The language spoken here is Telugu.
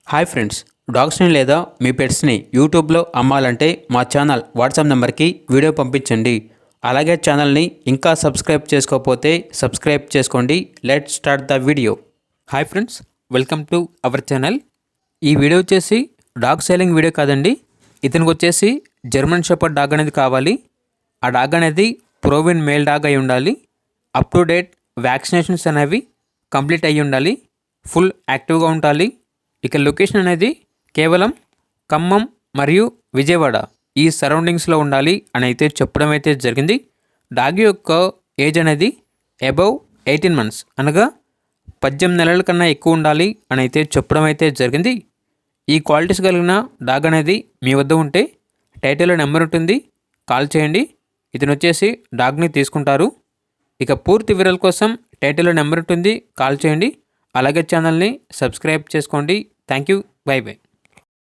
హాయ్ ఫ్రెండ్స్, డాగ్స్ని లేదా మీ పెట్స్ని యూట్యూబ్లో అమ్మాలంటే మా ఛానల్ వాట్సాప్ నెంబర్కి వీడియో పంపించండి. అలాగే ఛానల్ని ఇంకా సబ్స్క్రైబ్ చేసుకోకపోతే సబ్స్క్రైబ్ చేసుకోండి. Let start the video. Hi friends, welcome to our channel. ఈ వీడియో వచ్చేసి డాగ్ సేలింగ్ వీడియో కాదండి. ఇతనికి వచ్చేసి జర్మన్ షెపర్డ్ డాగ్ అనేది కావాలి. ఆ డాగ్ అనేది ప్రోవిన్ మేల్ డాగ్ అయి ఉండాలి. అప్ టు డేట్ వ్యాక్సినేషన్స్ అనేవి కంప్లీట్ అయ్యి ఉండాలి. ఫుల్ యాక్టివ్గా ఉండాలి. ఇక లొకేషన్ అనేది కేవలం ఖమ్మం మరియు విజయవాడ ఈ సరౌండింగ్స్లో ఉండాలి అని అయితే చెప్పడం అయితే జరిగింది. డాగ్ యొక్క ఏజ్ అనేది అబవ్ 18 months అనగా 18 నెలల కన్నా ఎక్కువ ఉండాలి అని అయితే చెప్పడం అయితే జరిగింది. ఈ క్వాలిటీస్ కలిగిన డాగ్ అనేది మీ వద్ద ఉంటే టైటిల్లో నెంబర్ ఉంటుంది, కాల్ చేయండి. ఇతను వచ్చేసి డాగ్ని తీసుకుంటారు. ఇక పూర్తి వివరాల కోసం టైటిల్లో నెంబర్ ఉంటుంది, కాల్ చేయండి. అలాగే ఛానల్ని సబ్స్క్రైబ్ చేసుకోండి. Thank you. By by.